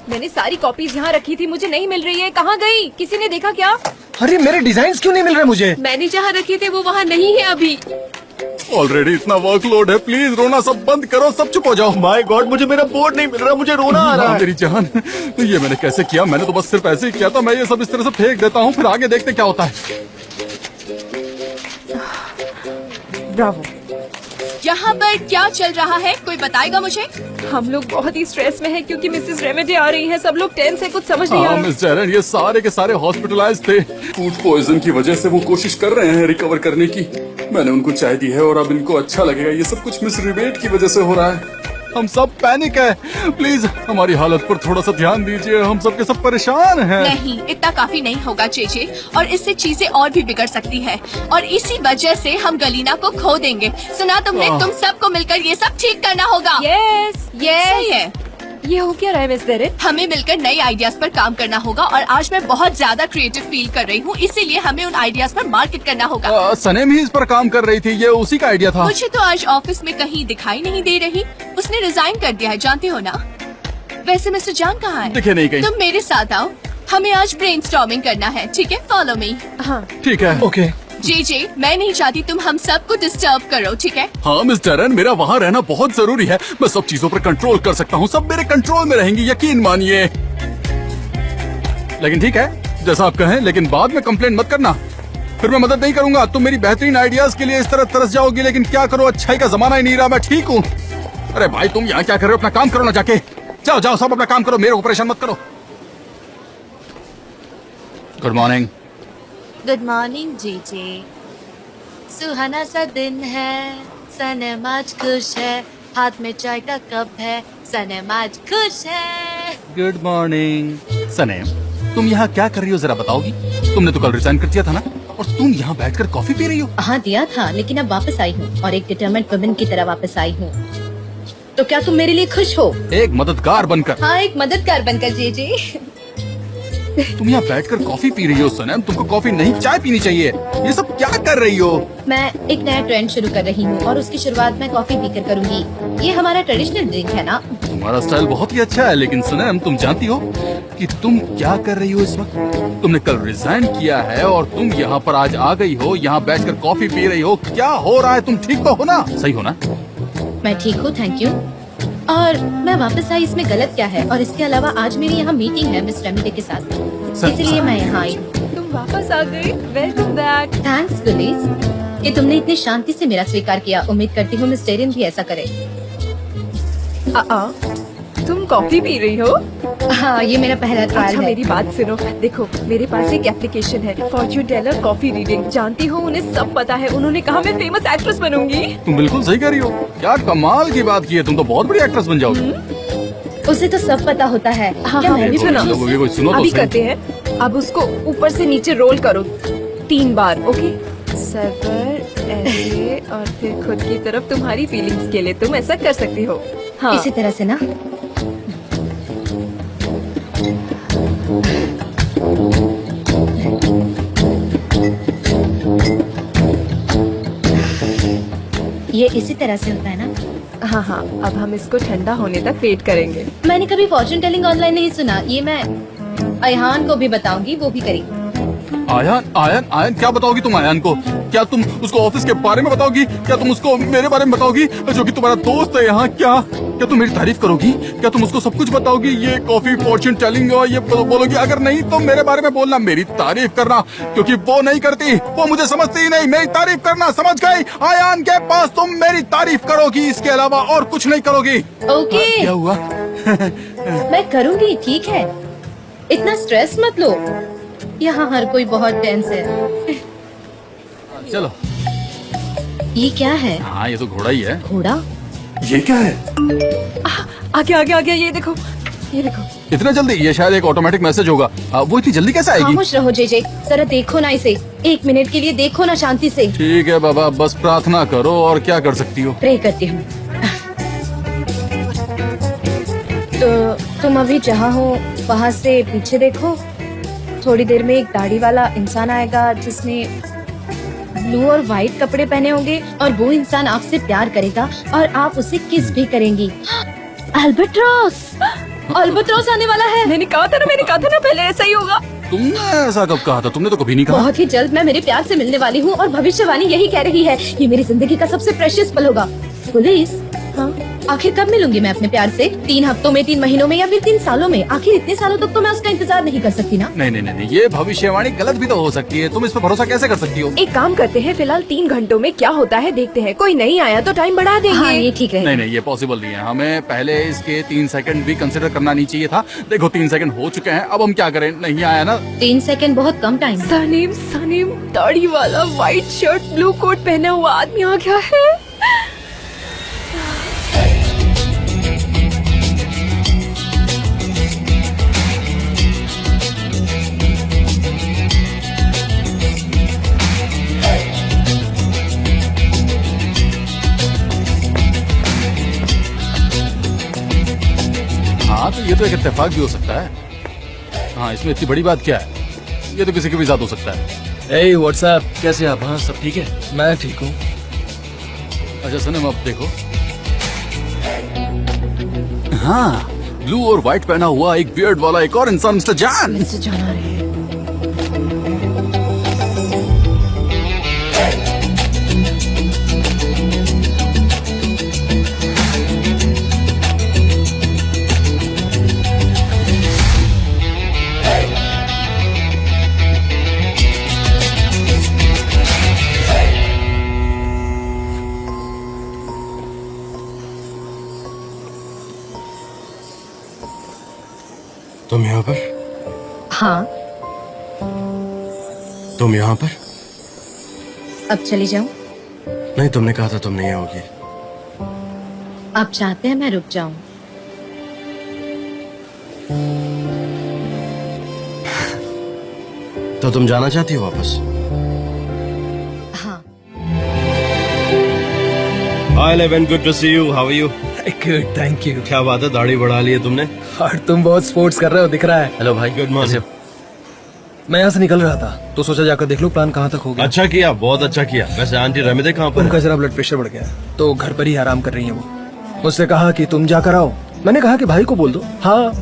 मैंने सारी कॉपीज यहाँ रखी थी, मुझे नहीं मिल रही है। कहाँ गई? किसी ने देखा क्या? अरे मेरे डिजाइन क्यों नहीं मिल रहे मुझे? मैंने जहाँ रखे थे वो वहाँ नहीं है अभी। ऑलरेडी इतना वर्कलोड है, प्लीज रोना सब बंद करो, सब चुप हो जाओ। माय गॉड, मुझे मेरा बोर्ड नहीं मिल रहा, मुझे रोना आ रहा है। मेरी जान, ये मैंने कैसे किया? मैंने तो बस सिर्फ ऐसे ही किया था। मैं ये सब इस तरह से फेंक देता हूँ, फिर आगे देखते क्या होता है। ब्रावो। यहाँ पर क्या चल रहा है, कोई बताएगा मुझे? हम लोग बहुत ही स्ट्रेस में हैं क्योंकि मिसेस रेमेडी आ रही हैं। सब लोग टेंस है, कुछ समझ नहीं आ हाँ रहा। मिस जैरन, ये सारे के सारे हॉस्पिटलाइज थे। फूड पॉइजन की वजह से वो कोशिश कर रहे हैं रिकवर करने की। मैंने उनको चाय दी है और अब इनको अच्छा लगेगा। ये सब कुछ मिस रिबेट की वजह से हो रहा है। हम सब पैनिक है, प्लीज हमारी हालत पर थोड़ा सा ध्यान दीजिए। हम सब के सब परेशान हैं। नहीं, इतना काफी नहीं होगा जेजे, और इससे चीजें और भी बिगड़ सकती है, और इसी वजह से हम गलीना को खो देंगे। सुना तुमने? तुम सबको मिलकर ये सब ठीक करना होगा। यस सही है। ये हो क्या रहा है मिस डेरेन? हमें मिलकर नए आइडियाज पर काम करना होगा, और आज मैं बहुत ज्यादा क्रिएटिव फील कर रही हूँ, इसीलिए हमें उन आइडियाज पर मार्केट करना होगा। सनेम ही इस पर काम कर रही थी, ये उसी का आइडिया था। मुझे तो आज ऑफिस में कहीं दिखाई नहीं दे रही। उसने रिजाइन कर दिया है, जानते हो ना। वैसे मिस्टर जान कहाँ है? दिखे नहीं कहीं। तुम मेरे साथ आओ, हमें आज ब्रेनस्टॉर्मिंग करना है, ठीक है? Follow me. हाँ ठीक है। ओके। जे मैं नहीं चाहती तुम हम सबको डिस्टर्ब करो, ठीक है? हाँ मिस जैरन, मेरा वहाँ रहना बहुत जरूरी है। मैं सब चीजों पर कंट्रोल कर सकता हूँ, सब मेरे कंट्रोल में रहेंगी, यकीन मानिए। लेकिन ठीक है, जैसा आप कहें, लेकिन बाद में कंप्लेंट मत करना, फिर मैं मदद नहीं करूंगा। तुम मेरी बेहतरीन आइडियाज के लिए इस तरह तरस जाओगी, लेकिन क्या करो, अच्छाई का जमाना ही नहीं रहा। मैं ठीक हूँ। अरे भाई, तुम यहाँ क्या कर रहे हो? अपना काम करो ना, जाके जाओ जाओ, सब अपना काम करो, मेरे को परेशान मत करो। Good morning. गुड मॉर्निंग जीजे। सुहाना सा दिन है, सनम आज खुश है, हाथ में चाय का कप है, सनम आज खुश है। Good morning. सनेम, तुम यहाँ क्या कर रही हो, जरा बताओगी? तुमने तो कल रिजाइन कर दिया था ना, और तुम यहाँ बैठकर कॉफी पी रही हो? हाँ दिया था, लेकिन अब वापस आई हूँ, और एक डिटरमेंट वुमेन की तरह वापस आई हूँ। तो क्या तुम मेरे लिए खुश हो? एक मददगार बनकर। हाँ, एक मददगार बनकर जीजे। तुम यहाँ बैठकर कॉफी पी रही हो सनम, तुमको कॉफी नहीं चाय पीनी चाहिए। ये सब क्या कर रही हो? मैं एक नया ट्रेंड शुरू कर रही हूँ, और उसकी शुरुआत मैं कॉफी पीकर करूँगी। ये हमारा ट्रेडिशनल ड्रिंक है ना। तुम्हारा स्टाइल बहुत ही अच्छा है, लेकिन सनम तुम जानती हो कि तुम क्या कर रही हो इस वक्त? तुमने कल रिजाइन किया है और तुम यहाँ पर आज आ गई हो, यहाँ बैठकर कॉफी पी रही हो। क्या हो रहा है? तुम ठीक तो हो ना? सही हो ना? मैं ठीक हूँ, थैंक यू। और मैं वापस आई, इसमें गलत क्या है? और इसके अलावा आज मेरी यहाँ मीटिंग है मिस रेमेडी के साथ, इसलिए मैं यहाँ आई। तुम वापस आ गई, वेलकम बैक। थैंक्स गुलीज, कि तुमने इतनी शांति से मेरा स्वीकार किया। उम्मीद करती हूँ मिस डेरेन भी ऐसा करे। तुम कॉफी पी रही हो? हाँ, ये मेरा पहला ट्रायल अच्छा है। मेरी बात सुनो, देखो मेरे पास एक एप्लीकेशन है, फॉर्च्यून टेलर कॉफी रीडिंग। जानती हो, उन्हें सब पता है। उन्होंने कहा मैं फेमस एक्ट्रेस बनूंगी। तुम बिल्कुल सही कह रही हो। क्या कमाल की बात की है, तुम तो बहुत बड़ी एक्ट्रेस बन जाओगी। उसे तो सब पता होता है। हाँ क्या हाँ, मैं भी सुनो सुनो तो अभी सही। करते हैं। अब उसको ऊपर से नीचे रोल करो 3 बार, ओके? सर पर ऐसे, और फिर खुद की तरफ। तुम्हारी फीलिंग्स के लिए तुम ऐसा कर सकती हो। हाँ इसी तरह से ना। ये इसी तरह से होता है ना? हाँ हाँ, अब हम इसको ठंडा होने तक वेट करेंगे। मैंने कभी फॉर्चून टेलिंग ऑनलाइन नहीं सुना। ये मैं अयहान को भी बताऊंगी, वो भी करेगी। आयन आयन आयन, क्या बताओगी तुम आयन को? क्या तुम उसको ऑफिस के बारे में बताओगी? क्या तुम उसको मेरे बारे में बताओगी, जो कि तुम्हारा दोस्त है यहाँ? क्या तुम मेरी तारीफ करोगी? क्या तुम उसको सब कुछ बताओगी? ये कॉफी फॉर्च्यून टेलिंग और ये बोलोगी? अगर नहीं तो मेरे बारे में बोलना, मेरी तारीफ करना, क्योंकि वो नहीं करती, वो मुझे समझती ही नहीं। मेरी तारीफ करना, समझ गई? आयन के पास तुम मेरी तारीफ करोगी, इसके अलावा और कुछ नहीं करोगी। ओके, क्या हुआ? मैं करूँगी, ठीक है? इतना स्ट्रेस मत लो, यहाँ हर कोई बहुत टेंस है। चलो। ये क्या है? हाँ, ये तो घोड़ा ही है। घोड़ा? ये क्या है? आगे आगे आगे, ये देखो, ये देखो। इतना जल्दी? ये शायद एक ऑटोमेटिक मैसेज होगा। वो इतनी जल्दी कैसे आएगी? खामोश रहो जेजे, जरा देखो ना इसे। 1 मिनट के लिए देखो ना शांति से। ठीक है बाबा, बस प्रार्थना करो, और क्या कर सकती हो? प्रे करती हूँ। तो तुम अभी जहाँ हो वहाँ से पीछे देखो। थोड़ी देर में एक दाढ़ी वाला इंसान आएगा जिसने ब्लू और व्हाइट कपड़े पहने होंगे, और वो इंसान आपसे प्यार करेगा और आप उसे किस भी करेंगी। अल्बाट्रॉस! अल्बाट्रॉस आने वाला है। मैंने कहा था ना पहले ऐसा ही होगा। तुमने ऐसा कब कहा था? तुमने तो कभी नहीं कहा। बहुत ही जल्द मैं मेरे प्यार से मिलने वाली हूँ और भविष्यवाणी यही कह रही है, ये मेरी जिंदगी का सबसे प्रेशियस पल होगा। पुलिस, हाँ, आखिर कब मिलूंगी मैं अपने प्यार से? 3 हफ्तों में, 3 महीनों में या फिर 3 सालों में? आखिर इतने सालों तक तो मैं उसका इंतजार नहीं कर सकती ना। नहीं, ये भविष्यवाणी गलत भी तो हो सकती है। तुम इस पर भरोसा कैसे कर सकती हो? एक काम करते हैं, फिलहाल 3 घंटों में क्या होता है देखते हैं। कोई नहीं आया तो टाइम बढ़ा देंगे। हाँ, ये ठीक है। नहीं, ये पॉसिबल नहीं है। हमें पहले इसके 3 सेकंड भी कंसिडर करना नहीं चाहिए था। देखो 3 सेकंड हो चुके हैं, अब हम क्या करें? नहीं आया ना। 3 सेकंड बहुत कम टाइम। सनीम दाढ़ी वाला व्हाइट शर्ट ब्लू कोट पहना हुआ आदमी आ गया है। हाँ, तो ये तो एक इत्तेफाक भी हो सकता है। हाँ, इसमें इतनी बड़ी बात क्या है? ये तो किसी के भी साथ हो सकता है। ए व्हाट्सएप, कैसे आप? हाँ, सब ठीक है? मैं ठीक हूँ। अच्छा सनम, अब देखो। हाँ, ब्लू और व्हाइट पहना हुआ एक बियर्ड वाला एक और इंसान, मिस्टर जान। मिस्टर जान आ रहे हैं। तुम यहाँ पर? हाँ, तुम यहाँ पर? अब चली जाऊँ? नहीं, तुमने कहा था तुम नहीं आओगी। आप चाहते हैं मैं रुक जाऊँ? तो तुम जाना चाहती हो वापस? हाँ। Hi Levan, good to see you. How are you? Good, thank you. क्या बात है, दाढ़ी बढ़ा ली है तुमने? और तुम बहुत स्पोर्ट्स कर रहे हो, दिख रहा है। हेलो भाई, गुड मॉर्निंग। मैं यहाँ से निकल रहा था तो सोचा जाकर देख लो प्लान कहाँ तक हो गया। अच्छा किया, बहुत अच्छा किया। वैसे आंटी रमिदे कहाँ पर? उनका जरा ब्लड प्रेशर बढ़ गया है तो घर पर ही आराम कर रही है वो। मुझसे कहा कि तुम जाकर आओ। मैंने कहा कि भाई को बोल दो। हाँ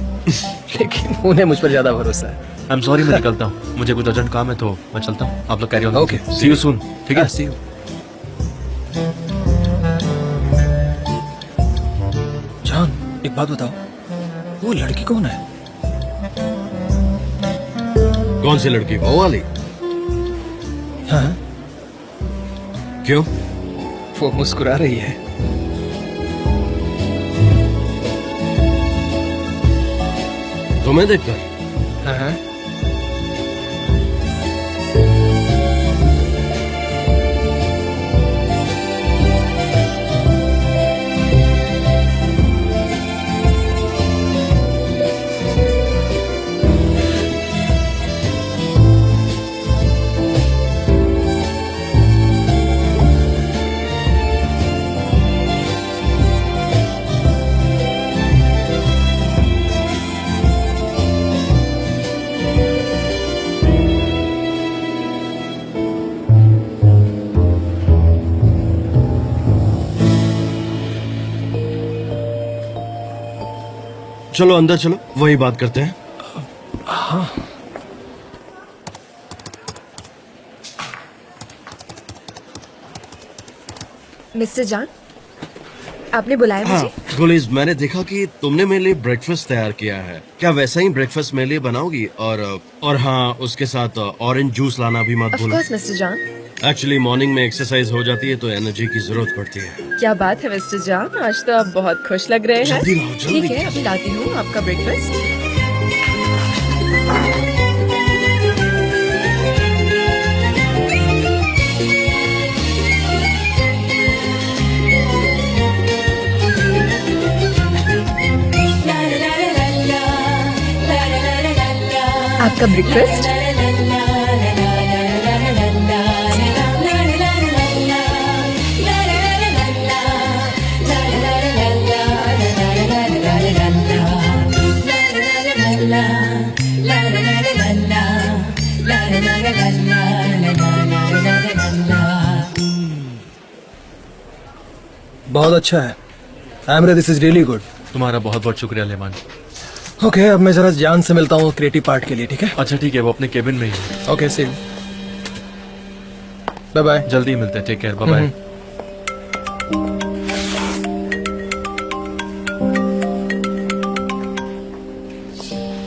लेकिन उन्हें मुझ पर ज्यादा भरोसा है। आई एम सॉरी, मैं निकलता हूँ। मुझे कुछ अर्जेंट काम है तो मैं चलता हूँ। आप लोग carry on. Okay, see you soon. ठीक है, सी यू। जान, एक बात बताओ, वो लड़की कौन है? कौन सी लड़की? वो वाली? हाँ, क्यों? वो मुस्कुरा रही है। तुम्हें देखकर? हाँ, चलो अंदर चलो, वही बात करते हैं। मिस्टर जान, आपने बुलाया हाँ, मुझे? गुलीज, मैंने देखा कि तुमने मेरे लिए ब्रेकफास्ट तैयार किया है। क्या वैसा ही ब्रेकफास्ट मेरे लिए बनाओगी? और हाँ, उसके साथ ऑरेंज जूस लाना भी मत ऑफ भूलो। कोर्स मिस्टर जान। एक्चुअली मॉर्निंग में एक्सरसाइज हो जाती है तो एनर्जी की जरूरत पड़ती है। क्या बात है मिस्टर जान, आज तो आप बहुत खुश लग रहे हैं। जल्दी लाओ, जल्दी। ठीक है, अभी लाती हूँ आपका ब्रेकफास्ट। आपका ब्रेकफास्ट। बहुत अच्छा है। Amre, this is really good. तुम्हारा बहुत बहुत शुक्रिया लेमान। ओके, अब मैं जरा जान से मिलता हूँ क्रिएटिव पार्ट के लिए, ठीक है? अच्छा ठीक है, वो अपने केबिन में ही है। Okay, see you, bye bye. जल्दी मिलते हैं, टेक केयर, बाय बाय।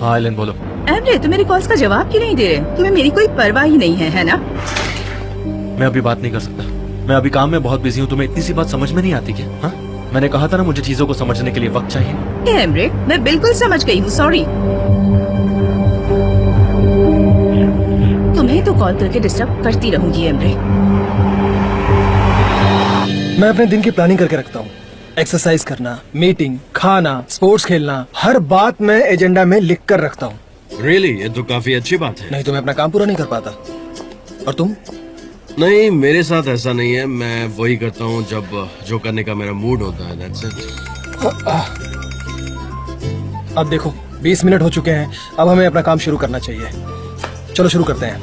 हाँ आइलन बोलो। एमरे, तुम मेरी कॉल्स का जवाब क्यों नहीं दे रहे? तुम्हें मेरी कोई परवाह ही नहीं है ना? मैं अभी बात नहीं कर सकता, मैं अभी काम में बहुत बिजी हूँ। तुम्हें इतनी सी बात समझ में नहीं आती क्या? हाँ, मैंने कहा था ना मुझे चीजों को समझने के लिए वक्त चाहिए। एमरे, मैं बिल्कुल समझ गई हूँ, सॉरी। तुम्हें तो कॉल करके डिस्टर्ब करती रहूंगी एमरे। मैं अपने दिन की प्लानिंग करके रखता हूँ। एक्सरसाइज करना, मीटिंग, खाना, स्पोर्ट्स खेलना, हर बात मैं एजेंडा में लिख कर रखता हूँ। रियली ये तो काफी अच्छी बात है। नहीं तो मैं अपना काम पूरा नहीं कर पाता। और तुम? नहीं, मेरे साथ ऐसा नहीं है। मैं वही करता हूँ जब जो करने का मेरा मूड होता है। That's it। अब देखो 20 मिनट हो चुके हैं, अब हमें अपना काम शुरू करना चाहिए। चलो शुरू करते हैं।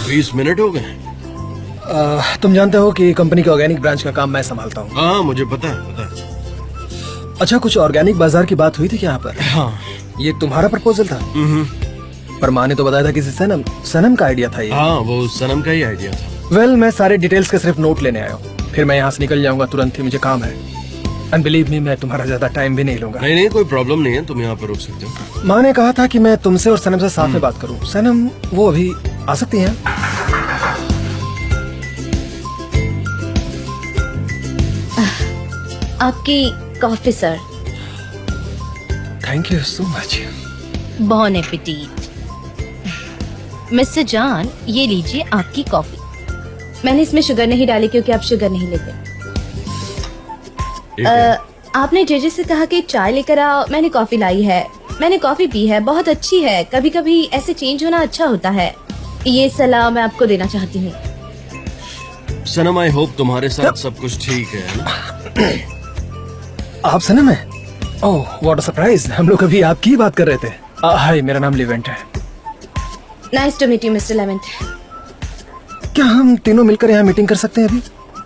20 मिनट हो गए? तुम जानते हो कि कंपनी के ऑर्गेनिक ब्रांच का काम मैं संभालता हूँ। हाँ मुझे पता है। अच्छा, कुछ ऑर्गेनिक बाजार की बात हुई थी क्या यहाँ पर? हाँ। ये तुम्हारा प्रपोजल था? पर माँ ने तो बताया था किसी सनम का आइडिया था ये। हाँ, वो सनम का ही आइडिया था। वेल, मैं सारे डिटेल्स के सिर्फ नोट लेने आया हूँ, फिर मैं यहाँ से निकल जाऊंगा तुरंत ही, मुझे काम है। एंड बिलीव मी, मैं तुम्हारा ज्यादा टाइम भी नहीं लूंगा। नहीं, कोई प्रॉब्लम नहीं है, तुम यहाँ पर रुक सकते हो। माँ ने कहा था कि मैं तुमसे और सनम से साथ में बात करूँ। सनम वो अभी आ सकती हैं? आपकी coffee sir. Thank you so much. Bon appetit. Mister John, ये लीजिए आपकी कॉफी। मैंने इसमें शुगर नहीं डाली क्योंकि आप शुगर नहीं लेते। ठीक है। आपने जेजे से कहा कि चाय लेकर आओ, मैंने कॉफी लाई है। मैंने कॉफी पी है, बहुत अच्छी है। कभी कभी ऐसे चेंज होना अच्छा होता है। ये सलाह मैं आपको देना चाहती हूँ। सनम, आई होप तुम्हारे साथ सब कुछ ठीक है ना? आप सनम है? ओह, व्हाट अ सरप्राइज। हम लोग अभी आपकी ही बात कर रहे थे। हाय, मेरा नाम लिवेंट है। Nice to meet you mister Levent. क्या हम तीनों मिलकर यहाँ मीटिंग कर सकते हैं अभी?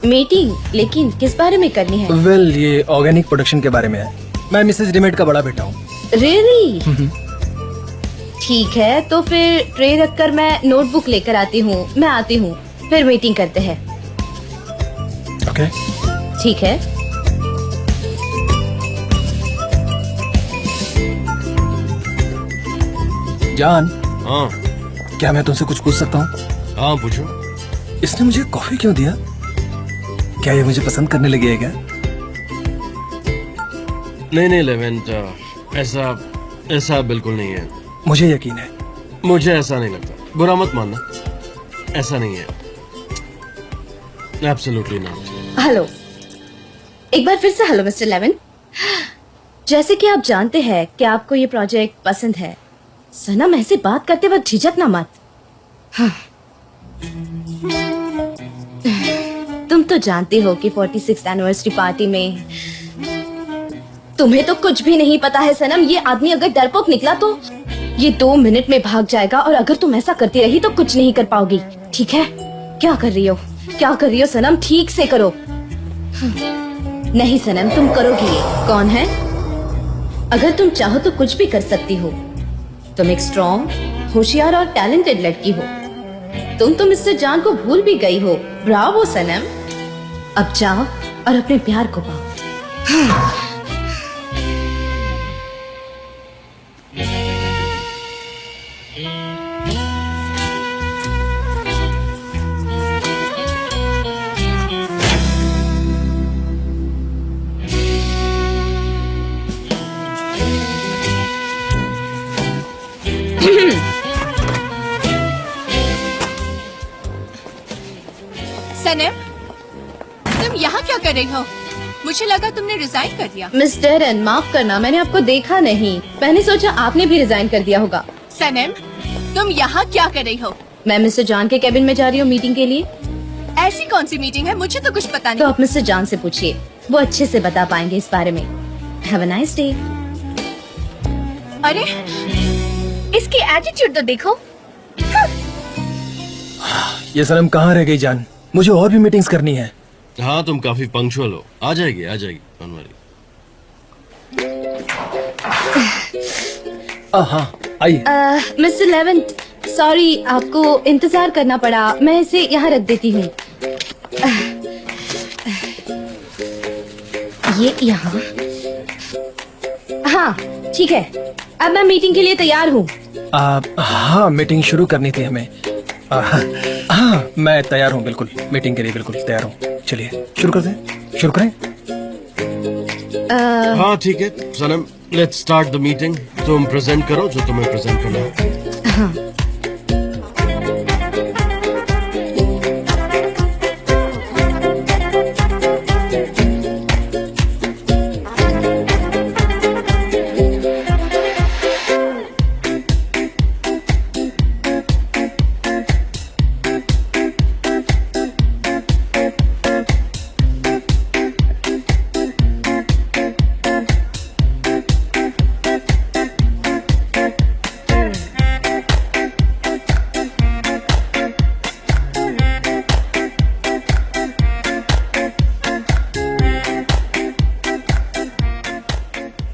मीटिंग? लेकिन किस बारे में करनी है? वेल, ये ऑर्गेनिक प्रोडक्शन के बारे में है। मैं मिसेज डिमेट का बड़ा बेटा हूँ। रियली? ठीक है, तो फिर ट्रे रखकर मैं नोटबुक लेकर आती हूँ। मैं आती हूँ, फिर मीटिंग करते हैं। ओके, ठीक है। जान, हाँ क्या मैं तुमसे कुछ पूछ सकता हूँ? हाँ, पूछो। इसने मुझे कॉफी क्यों दिया? क्या ये मुझे पसंद करने लगी है क्या? नहीं लेवेंट, ऐसा बिल्कुल नहीं है। मुझे यकीन है। मुझे ऐसा नहीं लगता, बुरा मत मानना, ऐसा नहीं है। Absolutely not. हेलो, एक बार फिर से हेलो मिस्टर लेवन। जैसे कि आप जानते हैं कि आपको ये प्रोजेक्ट पसंद है। सनम, ऐसे बात करते वक्त झिझकना मत। हाँ। तुम तो जानते हो कि 46th एनिवर्सरी पार्टी में तुम्हें तो कुछ भी नहीं पता है सनम। ये आदमी अगर डरपोक निकला तो ये 2 मिनट में भाग जाएगा, और अगर तुम ऐसा करती रही तो कुछ नहीं कर पाओगी। ठीक है? क्या कर रही हो सनम? ठीक से करो। नहीं सनम, तुम करोगी ये। कौन है? अगर तुम चाहो तो कुछ भी कर सकती हो। तुम एक स्ट्रॉन्ग, होशियार और टैलेंटेड लड़की हो। तुम तो मिस्टर जान को भूल भी गई हो। ब्रावो सनम। अब जाओ और अपने प्यार को पाओ। सनम, तुम यहाँ क्या कर रही हो? मुझे लगा तुमने रिजाइन कर दिया। मिस डेरन, माफ करना, मैंने आपको देखा नहीं। मैंने सोचा आपने भी रिजाइन कर दिया होगा। सनम, तुम यहाँ क्या कर रही हो? मैं मिस्टर जॉन के केबिन में जा रही हूँ मीटिंग के लिए। ऐसी कौन सी मीटिंग है? मुझे तो कुछ पता तो नहीं। आप मिस्टर जॉन से पूछिए, वो अच्छे से बता पाएंगे इस बारे में। Have a nice day. अरे, इसकी एटीट्यूड तो देखो। ये सनम कहाँ रह गई जान? मुझे और भी मीटिंग्स करनी है। हाँ, तुम काफी पंक्चुअल हो। आ जाएगी, डोंट वरी। हाँ आइए। मिस्टर लेवेंट, सॉरी आपको इंतजार करना पड़ा। मैं इसे यहाँ रख देती हूँ। ये यहाँ। हाँ ठीक है, अब मैं मीटिंग के लिए तैयार हूँ। हाँ मीटिंग शुरू करनी थी हमें। हाँ मैं तैयार हूँ, बिल्कुल मीटिंग के लिए बिल्कुल तैयार हूँ। चलिए शुरू कर दें, शुरू करें। हाँ ठीक है सनम, लेट्स स्टार्ट द मीटिंग। तुम प्रेजेंट करो जो तुम्हें प्रेजेंट करना है। हाँ।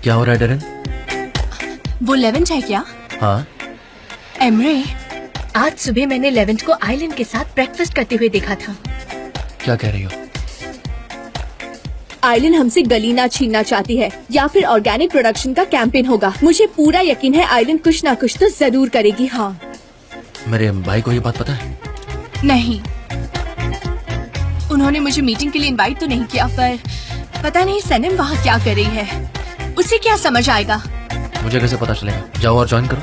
क्या हो रहा है डेरन? वो लेवेंट है क्या? हाँ। एमरे, आज सुबह मैंने लेवेंट को आइलैंड के साथ ब्रेकफास्ट करते हुए देखा था। क्या कह रही हो? आइलैंड हमसे गलीना छीनना चाहती है या फिर ऑर्गेनिक प्रोडक्शन का कैंपेन होगा। मुझे पूरा यकीन है आइलैंड कुछ ना कुछ तो जरूर करेगी। हाँ। मेरे भाई को ये बात पता है? नहीं, उन्होंने मुझे मीटिंग के लिए इनवाइट तो नहीं किया, पर पता नहीं सनम वहाँ क्या कर रही है। उसे क्या समझ आएगा? मुझे कैसे पता चलेगा? जाओ और ज्वाइन करो।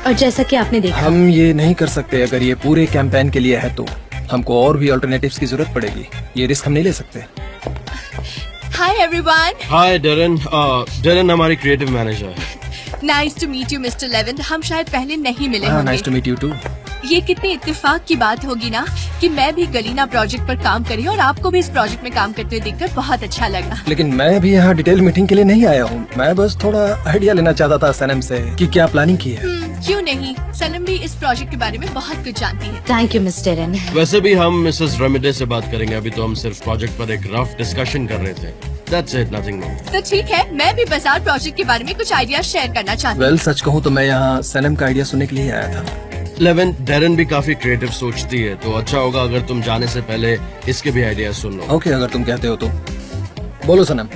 और जैसा कि आपने देखा, हम ये नहीं कर सकते। अगर ये पूरे कैंपेन के लिए है तो हमको और भी अल्टरनेटिव्स की जरूरत पड़ेगी। ये रिस्क हम नहीं ले सकते। Hi everyone. Hi Darren. Darren हमारी क्रिएटिव मैनेजर है। Nice to meet you mister Levent. हम शायद पहले नहीं मिले नाइस होंगे। To meet you too. ये कितने इत्तेफाक की बात होगी ना कि मैं भी गलीना प्रोजेक्ट पर काम करी और आपको भी इस प्रोजेक्ट में काम करते हुए देखकर बहुत अच्छा लगा। लेकिन मैं भी यहाँ डिटेल मीटिंग के लिए नहीं आया हूँ। मैं बस थोड़ा आइडिया लेना चाहता था सनम से कि क्या प्लानिंग की है। क्यों नहीं, सनम भी इस प्रोजेक्ट के बारे में बहुत कुछ जानती है। Thank you mister N. वैसे भी हम मिसेस रेमिडे से बात करेंगे। अभी तो हम सिर्फ प्रोजेक्ट पर एक रफ डिस्कशन कर रहे थे। That's it, nothing more. तो ठीक है, मैं भी बाजार प्रोजेक्ट के बारे में कुछ आइडिया शेयर करना चाहती हूँ। वेल सच कहूँ तो मैं यहाँ सनम का आइडिया सुनने के लिए आया था। लेवेंट, डेरन भी काफी क्रिएटिव सोचती है, तो अच्छा होगा अगर तुम जाने से पहले इसके भी आइडिया सुन लो। ओके, अगर तुम कहते हो तो बोलो सनम।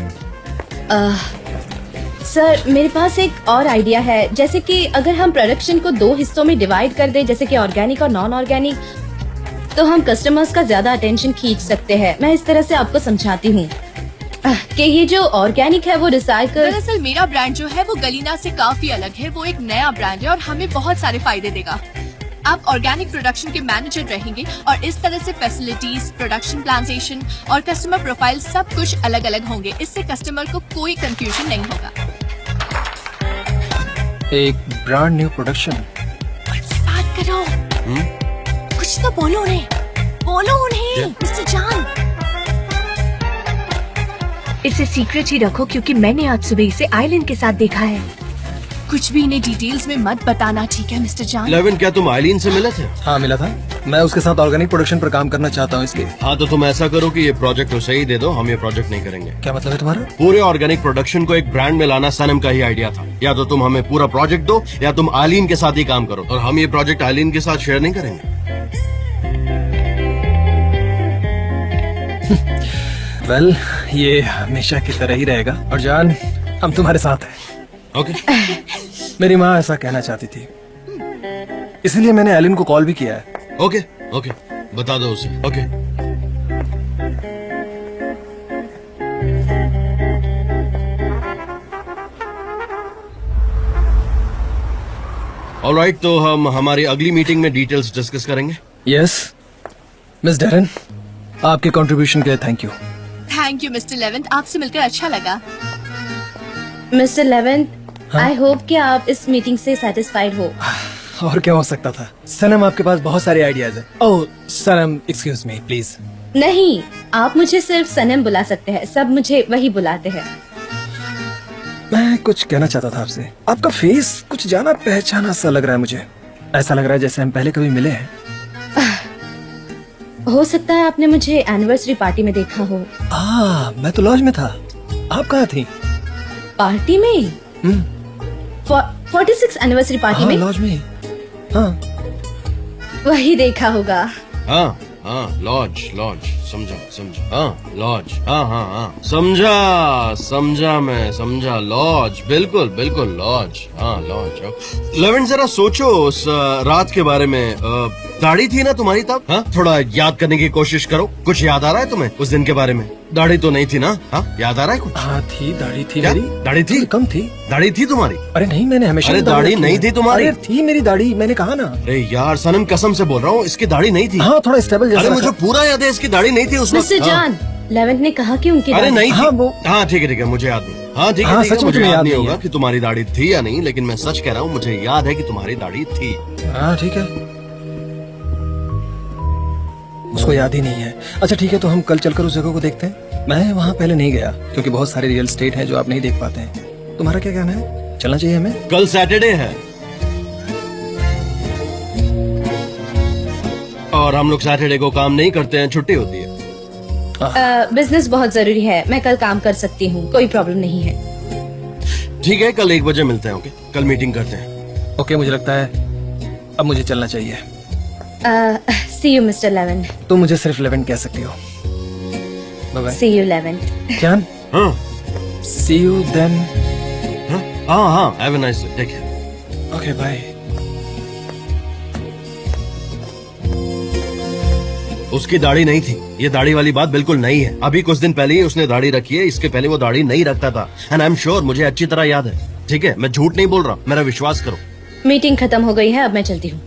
सर मेरे पास एक और आइडिया है। जैसे कि अगर हम प्रोडक्शन को 2 हिस्सों में डिवाइड कर दें, जैसे कि ऑर्गेनिक और नॉन ऑर्गेनिक, तो हम कस्टमर्स का ज्यादा अटेंशन खींच सकते हैं। मैं इस तरह से आपको समझाती हूँ कि ये जो ऑर्गेनिक है वो रिसाइकल। दरअसल मेरा ब्रांड जो है वो गलीना से काफी अलग है। वो एक नया ब्रांड है और हमें बहुत सारे फायदे देगा। आप ऑर्गेनिक प्रोडक्शन के मैनेजर रहेंगे और इस तरह से फैसिलिटीज, प्रोडक्शन प्लांटेशन और कस्टमर प्रोफाइल सब कुछ अलग अलग होंगे। इससे कस्टमर को कोई कंफ्यूजन नहीं होगा। एक ब्रांड न्यू प्रोडक्शन। बात करो। कुछ तो बोलो उन्हें, बोलो उन्हें मिस्टर जान। इसे सीक्रेट ही रखो क्योंकि मैंने आज सुबह इसे आइलैंड के साथ देखा है। कुछ भी इन्हें डिटेल्स में मत बताना, ठीक है मिस्टर जान? लेवेंट, क्या तुम आइलीन से मिले थे? हाँ मिला था। मैं उसके साथ ऑर्गेनिक प्रोडक्शन पर काम करना चाहता हूँ इसलिए। हाँ तो तुम ऐसा करो कि ये प्रोजेक्ट उसे ही दे दो, हम ये प्रोजेक्ट नहीं करेंगे। क्या मतलब है तुम्हारा? पूरे ऑर्गेनिक प्रोडक्शन को एक ब्रांड में लाना सनम का ही आइडिया था। या तो तुम हमें पूरा प्रोजेक्ट दो या तुम आइलीन के साथ ही काम करो, और हम ये प्रोजेक्ट आइलीन के साथ शेयर नहीं करेंगे। वेल ये हमेशा की तरह ही रहेगा। और जान, हम तुम्हारे साथ हैं। ओके। मेरी माँ ऐसा कहना चाहती थी, इसलिए मैंने एलिन को कॉल भी किया है। ओके ओके, बता दो उसे। ओके। ऑलराइट, तो हम हमारी अगली मीटिंग में डिटेल्स डिस्कस करेंगे। यस मिस डेरन, आपके कंट्रीब्यूशन के लिए thank you. Thank you mister Levant, आपसे मिलकर अच्छा लगा। मिस्टर लेवेंट, आई होप कि आप इस मीटिंग से सेटिस्फाइड हो। और क्या हो सकता था। सनम, आपके पास बहुत सारे आइडियाज हैं। ओह सनम, एक्सक्यूज मी प्लीज। नहीं, आप मुझे सिर्फ सनम बुला सकते हैं, सब मुझे वही बुलाते हैं। मैं कुछ कहना चाहता था आपसे। आपका फेस कुछ जाना पहचाना सा लग रहा है मुझे। ऐसा लग रहा है जैसे हम पहले कभी मिले हैं। हो सकता है आपने मुझे एनिवर्सरी पार्टी में देखा हो। मैं तो लॉज में था। आप कहाँ थी? पार्टी में? 46 एनिवर्सरी पार्टी हाँ में लॉज में। हाँ वही देखा होगा। हाँ हाँ लॉज लॉज समझा समझा। हाँ लॉज हाँ हाँ हाँ समझा समझा मैं समझा। लॉज बिल्कुल बिल्कुल लॉज। हाँ लॉज। लेविन जरा सोचो उस रात के बारे में। दाढ़ी थी ना तुम्हारी तब? हाँ थोड़ा याद करने की कोशिश करो। कुछ याद आ रहा है तुम्हें उस दिन के बारे में? दाढ़ी तो नहीं थी ना? हाँ याद आ रहा है कुछ? हाँ थी, दाढ़ी थी क्या? मेरी। दाढ़ी थी? थोड़ी कम थी। दाढ़ी थी तुम्हारी? अरे नहीं, मैंने हमेशा अरे ही दाढ़ी दाढ़ी रखी नहीं है। थी तुम्हारी? अरे थी मेरी दाढ़ी, मैंने कहा ना। अरे यार सनम कसम से बोल रहा हूँ इसकी दाढ़ी नहीं थी। हाँ थोड़ा स्टेबल जैसा अरे मुझे रखा। पूरा याद है इसकी दाढ़ी नहीं थी उस वक्त। मिस्टर हाँ। जान, लेवेंट ने कहा कि उनकी अरे दाढ़ी- नहीं हाँ, थी। वो- हाँ ठीक है मुझे याद नहीं। हाँ ठीक है हाँ, ठीक है, सच में मुझे तुम्हें याद याद नहीं नहीं होगा है। कि तुम्हारी दाढ़ी थी या नहीं, लेकिन मैं सच कह रहा हूँ मुझे याद है कि तुम्हारी दाढ़ी थी। हाँ ठीक है, उसको याद ही नहीं है। अच्छा ठीक है, तो हम कल चलकर उस जगह को देखते हैं। मैं वहाँ पहले नहीं गया क्योंकि बहुत सारे रियल स्टेट हैं जो आप नहीं देख पाते हैं। तुम्हारा क्या कहना है, चलना चाहिए हमें? कल सैटरडे है और हम लोग सैटरडे को काम नहीं करते हैं, छुट्टी होती है। बिजनेस बहुत जरूरी है, मैं कल काम कर सकती हूँ, कोई प्रॉब्लम नहीं है। ठीक है कल 1 बजे मिलते हैं। ओके कल मीटिंग करते हैं। ओके, मुझे लगता है अब मुझे चलना चाहिए। See you mister Levent. तुम मुझे सिर्फ 11 कह सकती हो। Bye bye. See you Levent. क्या? हाँ सी यू देन। हाँ हाँ have a nice day, take care. Okay bye. उसकी दाढ़ी नहीं थी, ये दाढ़ी वाली बात बिल्कुल नहीं है। अभी कुछ दिन पहले ही उसने दाढ़ी रखी है, इसके पहले वो दाढ़ी नहीं रखता था। एंड आई एम श्योर, मुझे अच्छी तरह याद है। ठीक है मैं झूठ नहीं बोल रहा, मेरा विश्वास करो। मीटिंग खत्म हो गई है, अब मैं चलती हूँ।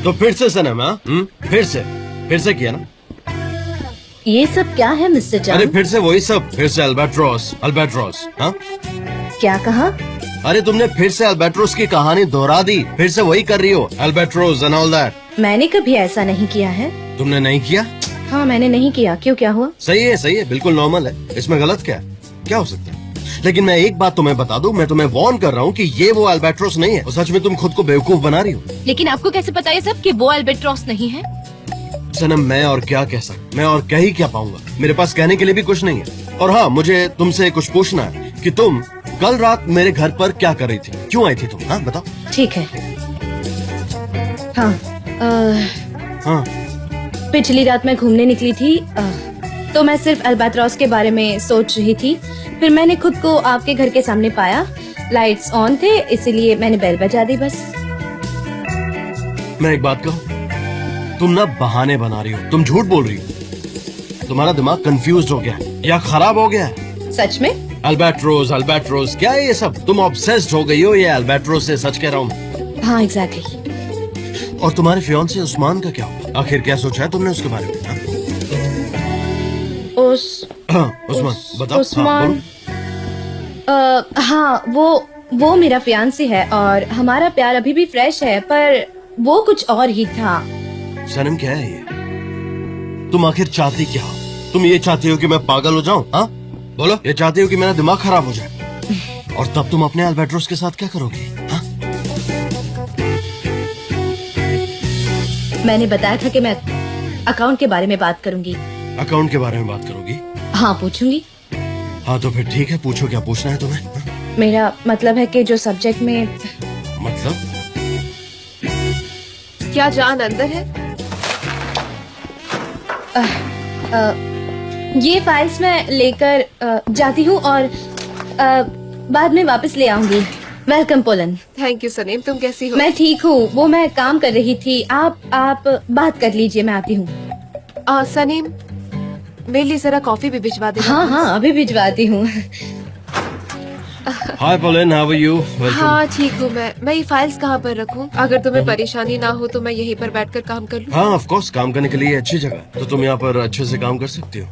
तो फिर से सनम, हाँ फिर से किया ना? ये सब क्या है मिस्टर अरे जान? फिर से वही सब, फिर से अल्बाट्रोस अल्बाट्रोस। हाँ क्या कहा? अरे तुमने फिर से अल्बाट्रोस की कहानी दोहरा दी, फिर से वही कर रही हो, अल्बाट्रोस एंड ऑल दैट। मैंने कभी ऐसा नहीं किया है। तुमने नहीं किया? हाँ मैंने नहीं किया। क्यों, क्या हुआ? सही है बिल्कुल नॉर्मल है, इसमें गलत क्या है? क्या हो सकता है? लेकिन मैं एक बात तुम्हें बता दूं, मैं तुम्हें वार्न कर रहा हूँ कि ये वो अल्बाट्रोस नहीं है। और सच में तुम खुद को बेवकूफ बना रही हो। लेकिन आपको कैसे पता ये सब कि वो अल्बाट्रोस नहीं है? सनम मैं और क्या कह सकता, मैं और कह ही क्या पाऊंगा, मेरे पास कहने के लिए भी कुछ नहीं है। और हाँ मुझे तुमसे कुछ पूछना है कि तुम कल रात मेरे घर पर क्या कर रही थी, क्यों आई थी तुम? हाँ बताओ। ठीक है। हाँ हाँ पिछली रात मैं घूमने निकली थी, तो मैं सिर्फ अल्बाट्रोस के बारे में सोच रही थी। फिर मैंने खुद को आपके घर के सामने पाया, लाइट्स ऑन थे, इसीलिए मैंने बेल बजा दी बस। मैं एक बात कहूँ, तुम ना बहाने बना रही हो, तुम झूठ बोल रही हो। तुम्हारा दिमाग कंफ्यूज हो गया है या खराब हो गया है? सच में? अल्बाट्रोस क्या है ये सब? तुम ऑब्सेस्ड हो गई हो ये अल्बाट्रोस से, सच कह रहा हूँ। हाँ एग्जैक्टली। और तुम्हारे फियांसे उस्मान का क्या हुआ? आखिर क्या सोचा है तुमने उसके बारे में? हाँ? उस्मान बताओ। उस्मान, हाँ, हाँ वो मेरा फियांसी है और हमारा प्यार अभी भी फ्रेश है, पर वो कुछ और ही था। बोलो। सनम क्या है ये? तुम आखिर चाहती क्या हो? तुम ये चाहती हो कि मैं पागल हो जाऊं? हाँ बोलो, ये चाहती हो कि मेरा दिमाग खराब हो जाए? और तब तुम अपने अल्बाट्रोस के साथ क्या करोगी? हाँ? मैंने बताया था कि मैं अकाउंट के बारे में बात करूंगी। अकाउंट के बारे में बात करोगी? हाँ पूछूंगी। हाँ तो फिर ठीक है, पूछो क्या पूछना है तुम्हें? हाँ? मेरा मतलब है कि जो सब्जेक्ट में मतलब? क्या जान अंदर है? ये फाइल्स मैं लेकर जाती हूँ और बाद में वापस ले आऊंगी। Welcome pollen. Thank you Saneem, तुम कैसी हो? मैं ठीक हूँ, वो मैं काम कर रही थी। आप बात कर लीजिए, मैं आती हूँ। सनीम मेरे लिए जरा कॉफी भी भिजवा देना। हाँ अभी भिजवाती हूँ। हाय पोलिन, हाउ आर यू? हाँ ठीक हूँ मैं ये फाइल्स कहाँ पर रखूँ? अगर तुम्हें परेशानी ना हो तो मैं यहीं पर बैठकर काम कर लूँ। हाँ ऑफ कोर्स, काम करने के लिए अच्छी जगह है, तो तुम यहाँ पर अच्छे से काम कर सकती हो।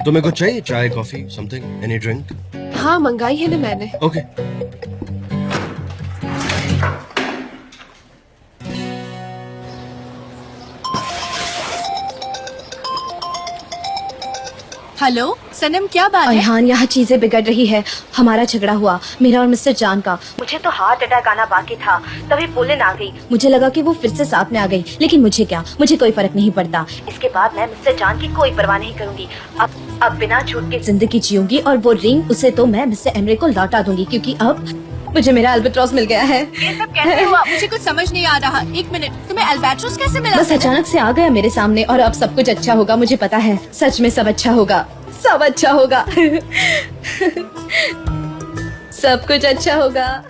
तुम्हें कुछ चाहिए? चाय, कॉफी, समथिंग, एनी ड्रिंक? हाँ मंगाई है ना मैंने। ओके। हेलो सनम, क्या बात है? अयहान, यहाँ चीजें बिगड़ रही है। हमारा झगड़ा हुआ, मेरा और मिस्टर जान का। मुझे तो हार्ट अटैक आना बाकी था, तभी पुलिन आ गई। मुझे लगा कि वो फिर से साथ में आ गई, लेकिन मुझे क्या, मुझे कोई फर्क नहीं पड़ता। इसके बाद मैं मिस्टर जान की कोई परवाह नहीं करूंगी। अब बिना झूठ के जिंदगी जीऊंगी, और वो रिंग उसे तो मैं मिस्टर एमरे को लौटा दूंगी, क्योंकि अब मुझे मेरा अल्बाट्रॉस मिल गया है। ये सब कैसे हुआ? मुझे कुछ समझ नहीं आ रहा। एक मिनट, तुम्हें अल्बाट्रोस कैसे मिला? बस अचानक से आ गया मेरे सामने, और अब सब कुछ अच्छा होगा, मुझे पता है। सच में सब अच्छा होगा, सब अच्छा होगा। सब कुछ अच्छा होगा।